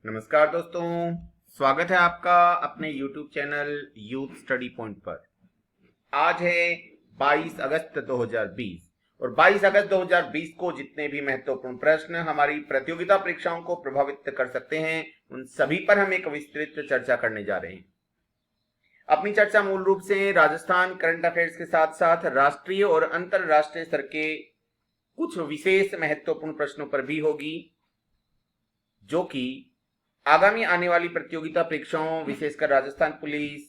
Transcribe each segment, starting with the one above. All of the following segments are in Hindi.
नमस्कार दोस्तों, स्वागत है आपका अपने YouTube channel youth study point पर। आज है 22 अगस्त 2020 और 22 अगस्त 2020 को जितने भी महत्वपूर्ण प्रश्न हमारी प्रतियोगिता परीक्षाओं को प्रभावित कर सकते हैं उन सभी पर हम एक विस्तृत चर्चा करने जा रहे हैं। अपनी चर्चा मूल रूप से राजस्थान करंट अफेयर्स के साथ साथ राष्ट्रीय और अंतरराष्ट्रीय स्तर के कुछ विशेष महत्वपूर्ण प्रश्नों पर भी होगी, जो कि आगामी आने वाली प्रतियोगिता परीक्षाओं, विशेषकर Rajasthan police,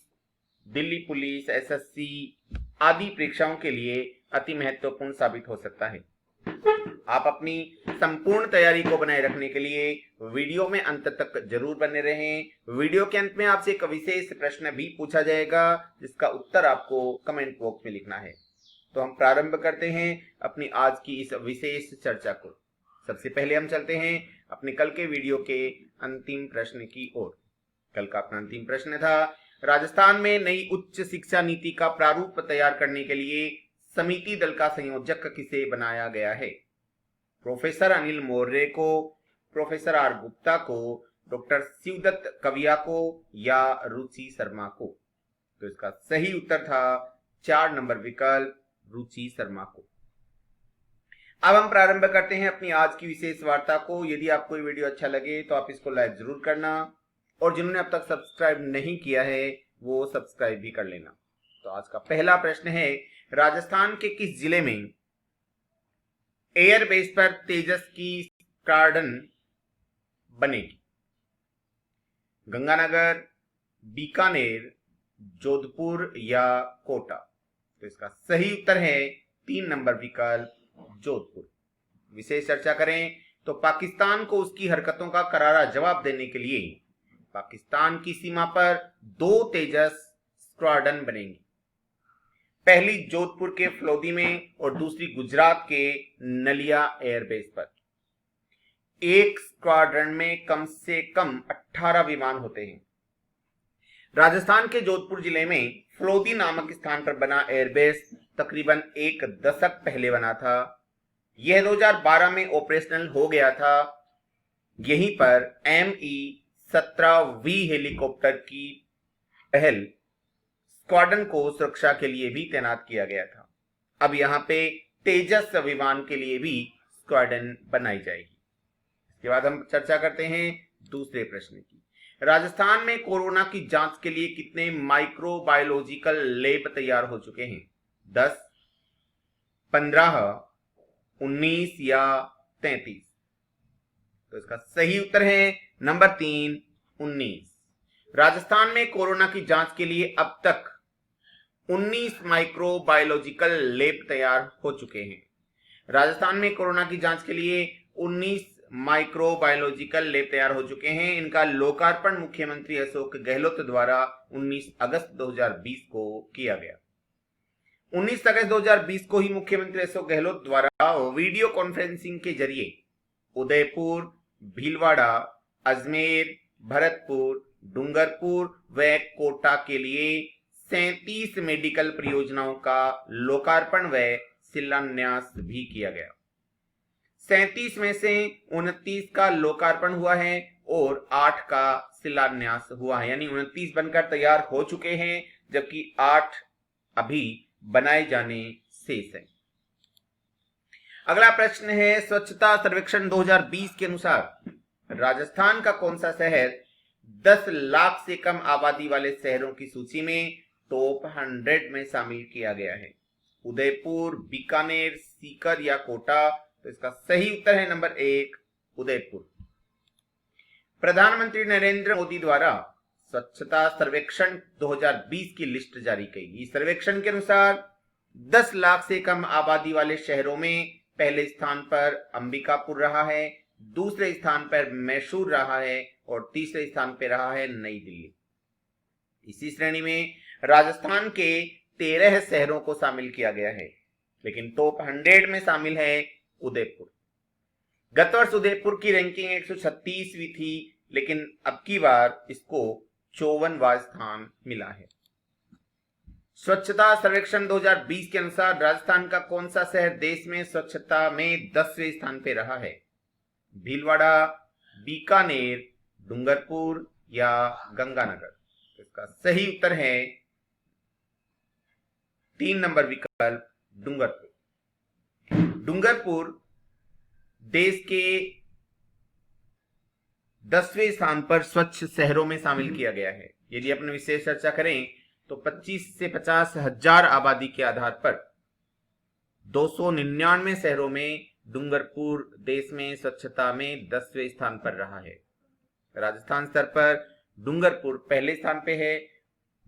Delhi police, SSC आदि परीक्षाओं के लिए अति महत्वपूर्ण साबित हो सकता है। आप अपनी संपूर्ण तैयारी को बनाए रखने के लिए वीडियो में अंत तक जरूर बने रहें। वीडियो के अंत में आपसे एक विशेष प्रश्न भी पूछा जाएगा जिसका उत्तर आपको कमेंट बॉक्स में लिखना है। तो हम प्रारंभ करते हैं अपनी आज की इस विशेष चर्चा को। सबसे पहले हम चलते हैं अपने कल के वीडियो के अंतिम प्रश्न की ओर। कल का अपना अंतिम प्रश्न था, राजस्थान में नई उच्च शिक्षा नीति का प्रारूप तैयार करने के लिए समिति दल का संयोजक किसे बनाया गया है? प्रोफेसर अनिल मौर्य को, प्रोफेसर आर गुप्ता को, डॉक्टर शिवदत्त कविया को या रुचि शर्मा को? तो इसका सही उत्तर था 4 नंबर विकल्प, रुचि शर्मा को। अब हम प्रारंभ करते हैं अपनी आज की विशेष वार्ता को। यदि आपको ये वीडियो अच्छा लगे तो आप इसको लाइक जरूर करना और जिन्होंने अब तक सब्सक्राइब नहीं किया है वो सब्सक्राइब भी कर लेना। तो आज का पहला प्रश्न है, राजस्थान के किस जिले में एयरबेस पर तेजस की स्क्वाड्रन बनेगी? गंगानगर, बीकानेर, जोधपुर या कोटा? तो इसका सही उत्तर है 3 नंबर विकल्प, जोधपुर। विशेष चर्चा करें तो पाकिस्तान को उसकी हरकतों का करारा जवाब देने के लिए पाकिस्तान की सीमा पर 2 तेजस स्क्वाड्रन बनेंगी। पहली जोधपुर के फ्लोदी में और दूसरी गुजरात के नलिया एयरबेस पर। एक स्क्वाड्रन में कम से कम 18 विमान होते हैं। राजस्थान के जोधपुर जिले में फ्लोदी नामक स्थान पर बना एयरबेस तकरीबन 1 दशक पहले बना था। यह 2012 में ऑपरेशनल हो गया था। यहीं पर ME-17V हेलीकॉप्टर की पहल स्क्वाड्रन को सुरक्षा के लिए भी तैनात किया गया था। अब यहां पे तेजस विमान के लिए भी स्क्वाड्रन बनाई जाएगी। इसके बाद हम चर्चा करते हैं दूसरे प्रश्न की। राजस्थान में कोरोना की जांच के लिए कितने माइक्रोबायोलॉजिकल लैब तैयार हो चुके हैं? 10, 15, 19 या 33? तो इसका सही उत्तर है नंबर 3, 19। राजस्थान में कोरोना की जांच के लिए अब तक 19 माइक्रोबायोलॉजिकल लैब तैयार हो चुके हैं। राजस्थान में कोरोना की जांच के लिए 19 माइक्रोबायोलॉजिकल लैब तैयार हो चुके हैं। इनका लोकार्पण मुख्यमंत्री अशोक गहलोत द्वारा 19 अगस्त 2020 को किया गया। 19 अगस्त 2020 को ही मुख्यमंत्री अशोक गहलोत द्वारा वीडियो कॉन्फ्रेंसिंग के जरिए उदयपुर, भीलवाड़ा, अजमेर, भरतपुर, डूंगरपुर व कोटा के लिए 37 मेडिकल परियोजनाओं का लोकार्पण व शिलान्यास भी किया गया। 37 में से 29 का लोकार्पण हुआ है और 8 का शिलान्यास हुआ है, यानी 29 बनकर तैयार हो चुके हैं जबकि 8 अभी बनाए जाने शेष है। अगला प्रश्न है, स्वच्छता सर्वेक्षण 2020 के अनुसार राजस्थान का कौन सा शहर 10 लाख से कम आबादी वाले शहरों की सूची में टॉप 100 में शामिल किया गया है? उदयपुर, बीकानेर, सीकर या कोटा? तो इसका सही उत्तर है नंबर 1, उदयपुर। प्रधानमंत्री नरेंद्र मोदी द्वारा स्वच्छता सर्वेक्षण 2020 की लिस्ट जारी की। इस सर्वेक्षण के अनुसार 10 लाख से कम आबादी वाले शहरों में पहले स्थान पर अंबिकापुर रहा है, दूसरे स्थान पर मैसूर रहा है और तीसरे स्थान पर रहा है नई दिल्ली। इसी श्रेणी में राजस्थान के 13 शहरों को शामिल किया गया है, लेकिन टॉप 100 में शामिल है उदयपुर। गत वर्ष उदयपुर की रैंकिंग 136वीं थी, लेकिन अब की बार इसको 54वां स्थान मिला है। स्वच्छता सर्वेक्षण 2020 के अनुसार राजस्थान का कौन सा शहर देश में स्वच्छता में 10वें स्थान पे रहा है? भीलवाड़ा, बीकानेर, डूंगरपुर या गंगानगर? इसका सही उत्तर है 3 नंबर विकल्प डूंगरपुर। डूंगरपुर देश के 10वें स्थान पर स्वच्छ शहरों में शामिल किया गया है। यदि अपने विशेष चर्चा करें तो 25 से 50 हजार आबादी के आधार पर 299 शहरों में डूंगरपुर देश में स्वच्छता में 10वें स्थान पर रहा है। राजस्थान स्तर पर डूंगरपुर पहले स्थान पे है।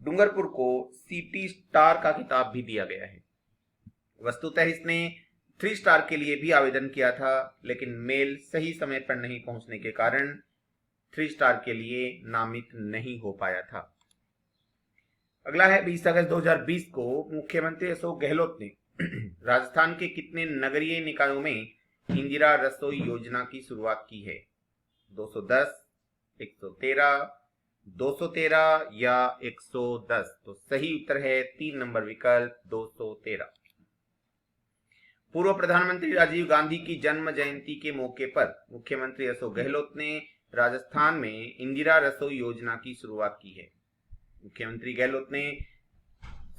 डूंगरपुर को सिटी स्टार का खिताब भी दिया गया है। वस्तुतः इसने 3 स्टार के लिए भी आवेदन किया था, लेकिन मेल सही समय पर नहीं पहुंचने के कारण 3 स्टार के लिए नामित नहीं हो पाया था। अगला है 20 अगस्त 2020 को मुख्यमंत्री अशोक गहलोत ने राजस्थान के कितने नगरीय निकायों में इंदिरा रसोई योजना की शुरुआत की है? 210, 113, 213 या 110? तो सही उत्तर है 3 नंबर विकल्प 213। पूर्व प्रधानमंत्री राजीव गांधी की जन्म जयंती के मौके पर मुख्यमंत्री अशोक गहलोत ने राजस्थान में इंदिरा रसोई योजना की शुरुआत की है। मुख्यमंत्री गहलोत ने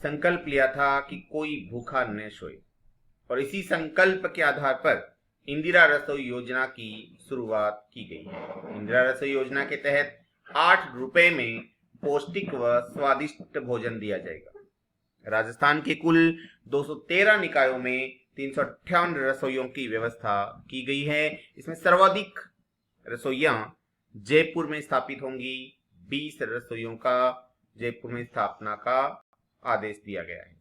संकल्प लिया था कि कोई भूखा न सोए, और इसी संकल्प के आधार पर इंदिरा रसोई योजना की शुरुआत की गई है। इंदिरा रसोई योजना के तहत 8 रुपए में पौष्टिक व स्वादिष्ट भोजन दिया जाएगा। राजस्थान के कुल 213 निकायों में 358 रसोइयों की व्यवस्था की गई है। इसमें सर्वाधिक रसोइयां जयपुर में स्थापित होंगी। 20 रसोइयों का जयपुर में स्थापना का आदेश दिया गया है।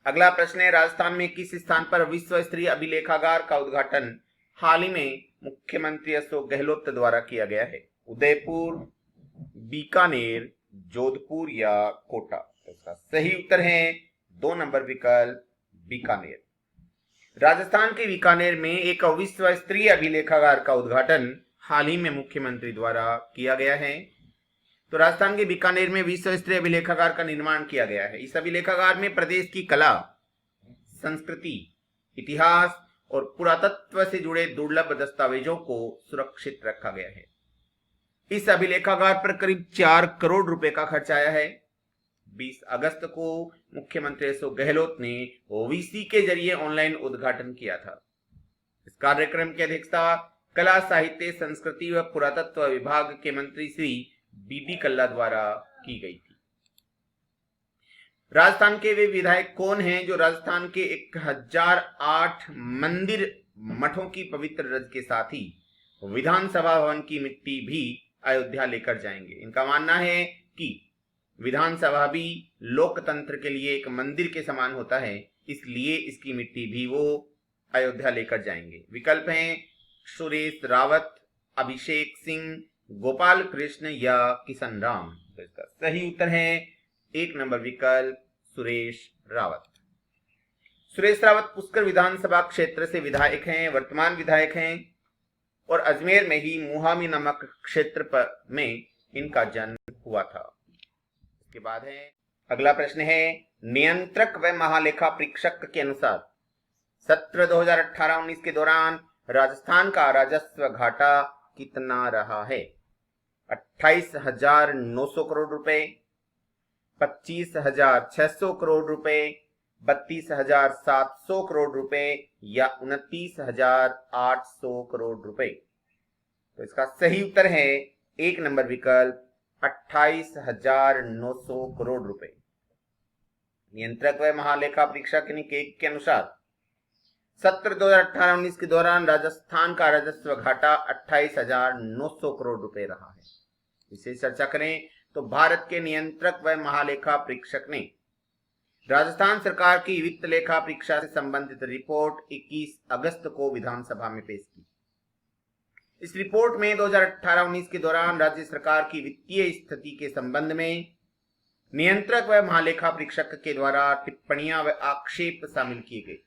अगला प्रश्न है, राजस्थान में किस स्थान पर विश्व स्तरीय अभिलेखागार का उद्घाटन हाल ही में मुख्यमंत्री अशोक गहलोत द्वारा किया गया है? उदयपुर, बीकानेर, जोधपुर या कोटा? इसका सही उत्तर है 2 नंबर विकल्प बीकानेर। राजस्थान के बीकानेर में एक विश्व स्तरीय अभिलेखागार का उद्घाटन हाल ही में मुख्यमंत्री द्वारा किया गया है। तो राजस्थान के बीकानेर में विश्व स्तरीय अभिलेखागार का निर्माण किया गया है। इस अभिलेखागार में प्रदेश की कला, संस्कृति, इतिहास और पुरातत्व से जुड़े दुर्लभ दस्तावेजों को सुरक्षित रखा गया है। इस अभिलेखागार पर करीब 4 करोड़ रुपए का खर्च आया है। 20 अगस्त को मुख्यमंत्री अशोक गहलोत ने ओवीसी के जरिए ऑनलाइन उद्घाटन किया था। इस कार्यक्रम की अध्यक्षता कला, साहित्य, संस्कृति व पुरातत्व विभाग के मंत्री श्री बीडी कल्ला द्वारा की गई थी। राजस्थान के वे विधायक कौन हैं जो राजस्थान के 1008 मंदिर मठों की पवित्र रज के साथ ही विधानसभा भवन की मिट्टी भी अयोध्या लेकर जाएंगे? इनका मानना है कि विधानसभा भी लोकतंत्र के लिए एक मंदिर के समान होता है, इसलिए इसकी मिट्टी भी वो अयोध्या लेकर जाएंगे। विकल्प हैं सुरेश रावत, अभिषेक सिंह, गोपाल कृष्ण या किशन राम? तो इसका सही उत्तर है 1 नंबर विकल्प सुरेश रावत। सुरेश रावत पुष्कर विधानसभा क्षेत्र से विधायक हैं, वर्तमान विधायक हैं, और अजमेर में ही मुहामी नामक क्षेत्र पर में इनका जन्म हुआ था। इसके बाद है अगला प्रश्न है, नियंत्रक व महालेखा परीक्षक के अनुसार सत्र 2018-19 के दौरान राजस्थान का राजस्व घाटा कितना रहा है? 28,900 करोड़ रुपए, 25,600 करोड़ रुपए, 32,700 करोड़ रुपए या 29,800 करोड़ रुपए? तो इसका सही उत्तर है 1 नंबर विकल्प 28,900 करोड़ रुपए। नियंत्रक व महालेखा परीक्षक के अनुसार सत्र 2018-19 के दौरान राजस्थान का राजस्व घाटा 28,900 करोड़ रुपए रहा है। विशेष चर्चा करें तो भारत के नियंत्रक व महालेखा परीक्षक ने राजस्थान सरकार की वित्त लेखा परीक्षा से संबंधित रिपोर्ट 21 अगस्त को विधानसभा में पेश की। इस रिपोर्ट में 2018-19 के दौरान राज्य सरकार की वित्तीय स्थिति के संबंध में नियंत्रक व महालेखा परीक्षक के द्वारा टिप्पणियां व आक्षेप शामिल किए गए।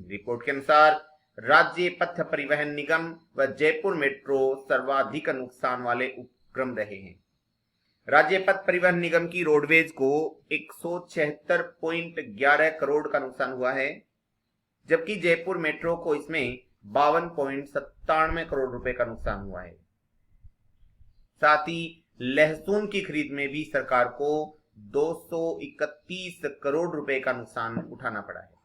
रिपोर्ट के अनुसार राज्य पथ परिवहन निगम व जयपुर मेट्रो सर्वाधिक नुकसान वाले उपक्रम रहे हैं। राज्य पथ परिवहन निगम की रोडवेज को 176.11 करोड़ का नुकसान हुआ है, जबकि जयपुर मेट्रो को इसमें 52.97 करोड़ रुपए का नुकसान हुआ है। साथ ही लहसुन की खरीद में भी सरकार को 231 करोड़ रुपए का नुकसान उठाना पड़ा है।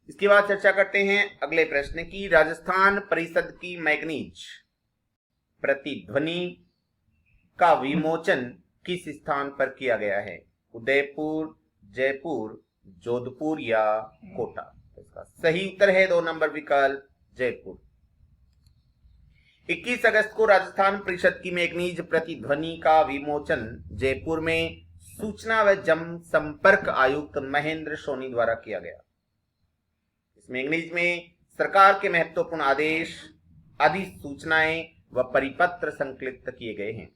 इसके बाद चर्चा करते हैं अगले प्रश्न की। राजस्थान परिषद की मैग्नीज प्रतिध्वनि का विमोचन किस स्थान पर किया गया है? उदयपुर, जयपुर, जोधपुर या कोटा? इसका सही उत्तर है 2 नंबर विकल्प जयपुर। 21 अगस्त को राजस्थान परिषद की मैग्नीज प्रतिध्वनि का विमोचन जयपुर में सूचना व जनसंपर्क आयुक्त महेंद्र सोनी द्वारा किया गया। इस मैग्नीज में सरकार के महत्वपूर्ण आदेश, अधिसूचनाएं व परिपत्र संकलित किए गए हैं।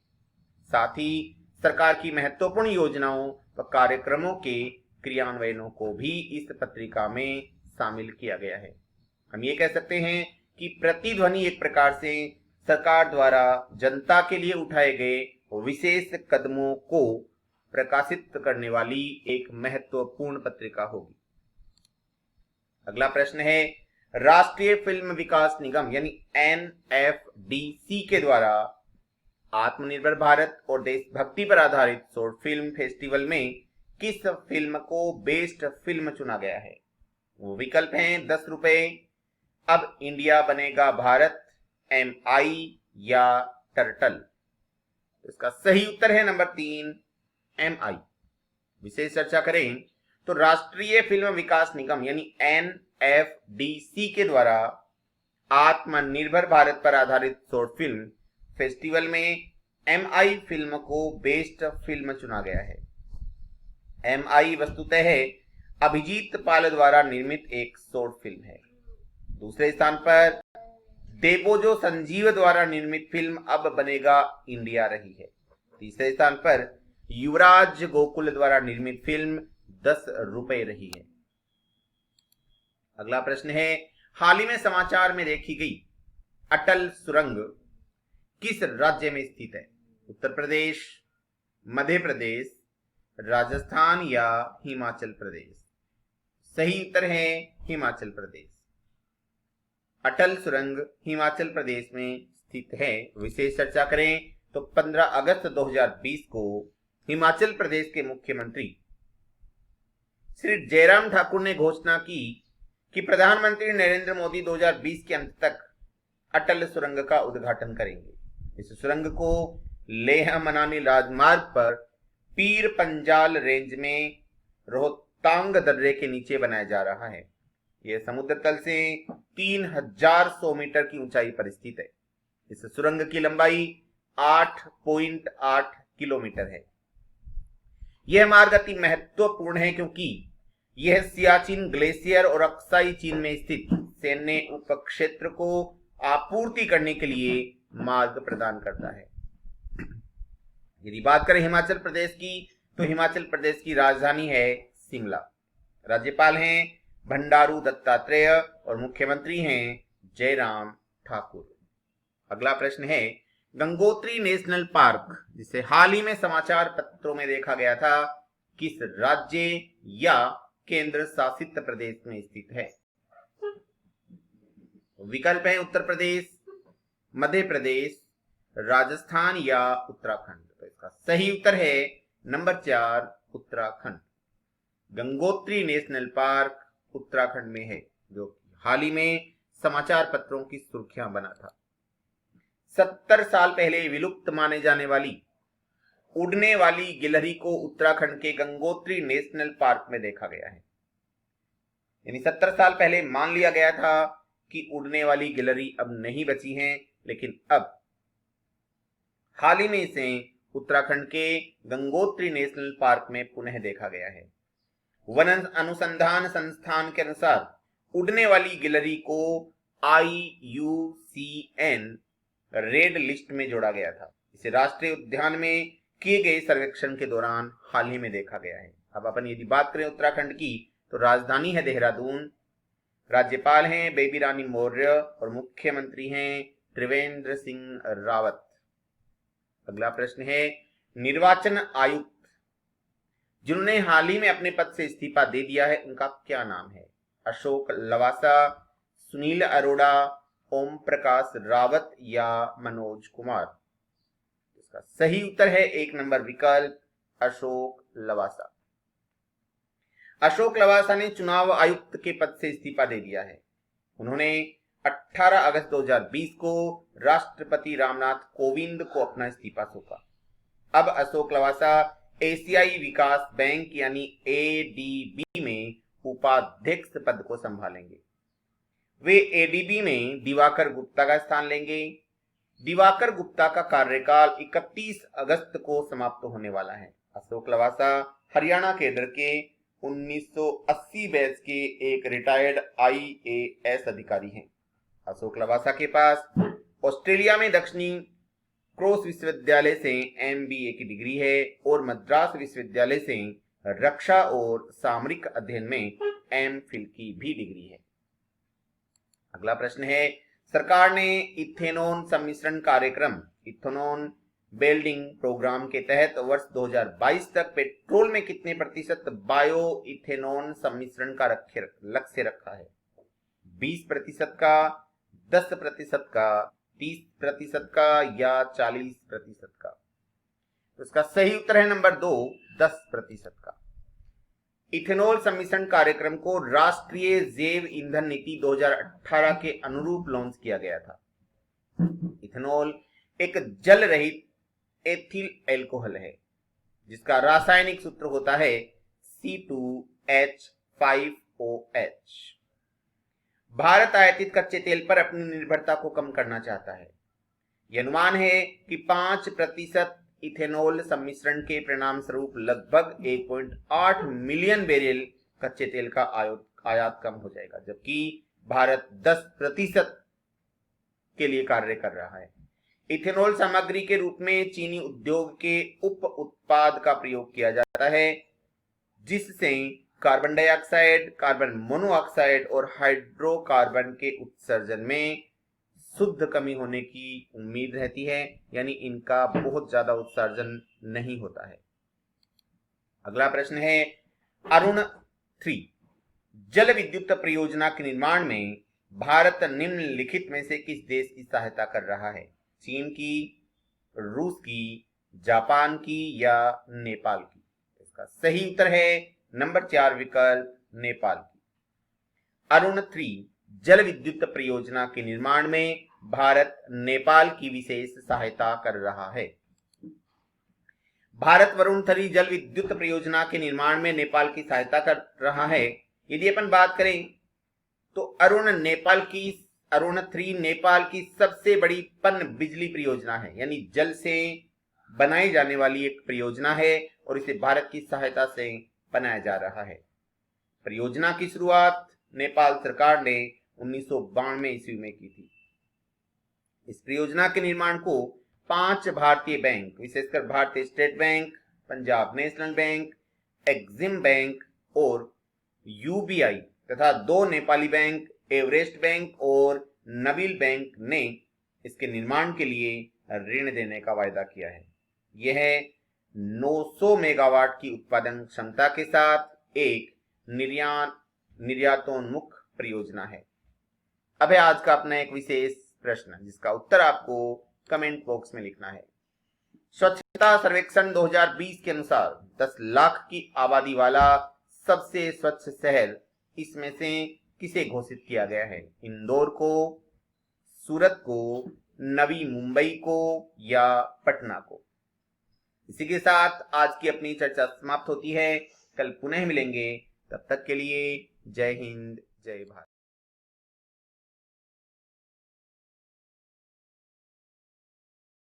साथ ही सरकार की महत्वपूर्ण योजनाओं व कार्यक्रमों के क्रियान्वयनों को भी इस पत्रिका में शामिल किया गया है। हम ये कह सकते हैं कि प्रतिध्वनि एक प्रकार से सरकार द्वारा जनता के लिए उठाए गए विशेष कदमों को प्रकाशित करने वाली एक महत्वपूर्ण पत्रिका होगी। अगला प्रश्न है, राष्ट्रीय फिल्म विकास निगम यानी NFDC के द्वारा आत्मनिर्भर भारत और देशभक्ति पर आधारित शॉर्ट फिल्म फेस्टिवल में किस फिल्म को बेस्ट फिल्म चुना गया है? वो विकल्प हैं 10 रुपए, अब इंडिया बनेगा भारत, MI या टर्टल? इसका सही उत्तर है नंबर 3 MI। विशेष चर्चा करें तो राष्ट्रीय फिल्म विकास निगम यानी NFDC के द्वारा आत्मनिर्भर भारत पर आधारित शॉर्ट फिल्म फेस्टिवल में MI फिल्म को बेस्ट फिल्म चुना गया है। MI वस्तुतः अभिजीत पाल द्वारा निर्मित एक शॉर्ट फिल्म है। दूसरे स्थान पर देबोजो संजीव द्वारा निर्मित फिल्म अब बनेगा इंडिया रही है। तीसरे स्थान पर युवराज गोकुल द्वारा निर्मित फिल्म 10 रुपए रही है। अगला प्रश्न है, हाल ही में समाचार में देखी गई अटल सुरंग किस राज्य में स्थित है? उत्तर प्रदेश, मध्य प्रदेश, राजस्थान या हिमाचल प्रदेश? सही उत्तर है हिमाचल प्रदेश। अटल सुरंग हिमाचल प्रदेश में स्थित है। विशेष चर्चा करें तो 15 अगस्त 2020 को हिमाचल प्रदेश के मुख्यमंत्री श्री जयराम ठाकुर ने घोषणा की कि प्रधानमंत्री नरेंद्र मोदी 2020 के अंत तक अटल सुरंग का उद्घाटन करेंगे। इस सुरंग को लेह मनाली राजमार्ग पर पीर पंजाल रेंज में रोहतांग दर्रे के नीचे बनाया जा रहा है। यह समुद्र तल से 3100 मीटर की ऊंचाई पर स्थित है। इस सुरंग की लंबाई 8.8 किलोमीटर है। यह मार्ग अति महत्वपूर्ण है क्योंकि यह सियाचिन ग्लेशियर और अक्साई चीन में स्थित सैन्य उपक्षेत्र को आपूर्ति करने के लिए मार्ग प्रदान करता है। यदि बात करें हिमाचल प्रदेश की तो हिमाचल प्रदेश की राजधानी है शिमला। राज्यपाल हैं बंडारू दत्तात्रेय और मुख्यमंत्री हैं जयराम ठाकुर। अगला प्रश्न है, गंगोत्री नेशनल पार्क जिसे हाल ही में समाचार पत्रों में देखा गया था किस राज्य या केंद्र शासित प्रदेश में स्थित है? विकल्प है उत्तर प्रदेश, मध्य प्रदेश, राजस्थान या उत्तराखंड? तो इसका सही उत्तर है number 4 Uttarakhand. Gangotri national park Uttarakhand में है, जो हाल ही में समाचार पत्रों की सुर्खियां बना था। 70 साल पहले विलुप्त माने जाने वाली उड़ने वाली गिलहरी को उत्तराखंड के गंगोत्री नेशनल पार्क में देखा गया है। यानी 70 साल पहले मान लिया गया था कि उड़ने वाली गिलहरी अब नहीं बची हैं, लेकिन अब हाल ही में इसे उत्तराखंड के गंगोत्री नेशनल पार्क में पुनः देखा गया है। वन अनुसंधान संस्थान के अनुसार उड़ने वाली गिलहरी को IUCN रेड लिस्ट में जोड़ा गया था। इसे राष्ट्रीय उद्यान में किए गए सर्वेक्षण के दौरान हाल ही में देखा गया है। अब अपन यदि बात करें उत्तराखंड की तो राजधानी है देहरादून, राज्यपाल हैं बेबी रानी मौर्य और मुख्यमंत्री हैं त्रिवेंद्र सिंह रावत। अगला प्रश्न है, निर्वाचन आयुक्त जिन्होंने हाल ही में अपने पद से इस्तीफा दे दिया है उनका क्या नाम है? अशोक लवासा, सुनील अरोड़ा, ओम प्रकाश रावत या मनोज कुमार? इसका सही उत्तर है 1 नंबर विकल्प अशोक लवासा। अशोक लवासा ने चुनाव आयुक्त के पद से इस्तीफा दे दिया है। उन्होंने 18 अगस्त 2020 को राष्ट्रपति रामनाथ कोविंद को अपना इस्तीफा सौंपा। अब अशोक लवासा एशियाई विकास बैंक यानी एडीबी में उपाध्यक्ष पद को संभालेंगे। वे एडीबी में दिवाकर गुप्ता का स्थान लेंगे। दिवाकर गुप्ता का कार्यकाल 31 अगस्त को समाप्त होने वाला है। अशोक लवासा हरियाणा केडर के 1980 बैच के एक रिटायर्ड आईएएस अधिकारी हैं। अशोक लवासा के पास ऑस्ट्रेलिया में दक्षिणी क्रॉस विश्वविद्यालय से एमबीए की डिग्री है और मद्रास विश्वविद्यालय से रक्षा और सामरिक अध्ययन में एमफिल की भी डिग्री है। अगला प्रश्न है, सरकार ने इथेनॉल सम्मिश्रण कार्यक्रम इथेनॉल बिल्डिंग प्रोग्राम के तहत वर्ष 2022 तक पेट्रोल में कितने प्रतिशत बायो इथेनॉल सम्मिश्रण का लक्ष्य रखा है? 20% का, 10% का, 30% का या 40% का? तो इसका सही उत्तर है नंबर 2, 10% का। इथेनॉल सम्मिश्रण कार्यक्रम को राष्ट्रीय जैव ईंधन नीति 2018 के अनुरूप लॉन्च किया गया था। इथेनॉल एक जल रहित एथिल एल्कोहल है जिसका रासायनिक सूत्र होता है C2H5OH। भारत आयातित कच्चे तेल पर अपनी निर्भरता को कम करना चाहता है। यह अनुमान है कि 5% इथेनॉल सम्मिश्रण के परिणाम स्वरूप लगभग 1.8 मिलियन बैरल कच्चे तेल का आयात कम हो जाएगा, जबकि भारत 10% के लिए कार्य कर रहा है। इथेनॉल सामग्री के रूप में चीनी उद्योग के उप उत्पाद का प्रयोग किया जाता है, जिससे कार्बन डाइऑक्साइड, कार्बन मोनोऑक्साइड और हाइड्रोकार्बन के उत्सर्जन में शुद्ध कमी होने की उम्मीद रहती है, यानी इनका बहुत ज्यादा उत्सर्जन नहीं होता है। अगला प्रश्न है, अरुण 3 जल विद्युत परियोजना के निर्माण में भारत निम्नलिखित में से किस देश की सहायता कर रहा है? चीन की, रूस की, जापान की या नेपाल की? इसका सही उत्तर है नंबर 4 विकल्प नेपाल की। अरुण 3 जल विद्युत परियोजना के निर्माण में भारत नेपाल की विशेष सहायता कर रहा है। भारत वरुण 3 जल विद्युत परियोजना के निर्माण में नेपाल की सहायता कर रहा है। यदि अपन बात करें तो अरुण 3 नेपाल की सबसे बड़ी पन बिजली परियोजना है, यानी जल से बनाई जाने वाली एक परियोजना है और इसे भारत की सहायता से बनाया जा रहा है। परियोजना की शुरुआत नेपाल सरकार ने 1992 ईस्वी में की थी। इस परियोजना के निर्माण को 5 भारतीय बैंक, विशेषकर भारतीय state bank, Punjab national bank, Exim bank और यूबीआई तथा 2 नेपाली बैंक, एवरेस्ट बैंक और नवील बैंक ने इसके निर्माण के लिए ऋण देने का वायदा किया है। यह 900 मेगावाट की उत्पादन क्षमता के साथ एक निर्यातोन्मुख परियोजना है। अब है आज का अपना एक विशेष प्रश्न, जिसका उत्तर आपको कमेंट बॉक्स में लिखना है। स्वच्छता सर्वेक्षण 2020 के अनुसार 10 लाख की आबादी वाला सबसे स्वच्छ शहर इसमें से किसे घोषित किया गया है? इंदौर को, सूरत को, नवी मुंबई को या पटना को? इसी के साथ आज की अपनी चर्चा समाप्त होती है। कल पुनः मिलेंगे, तब तक के लिए जय हिंद, जय भारत।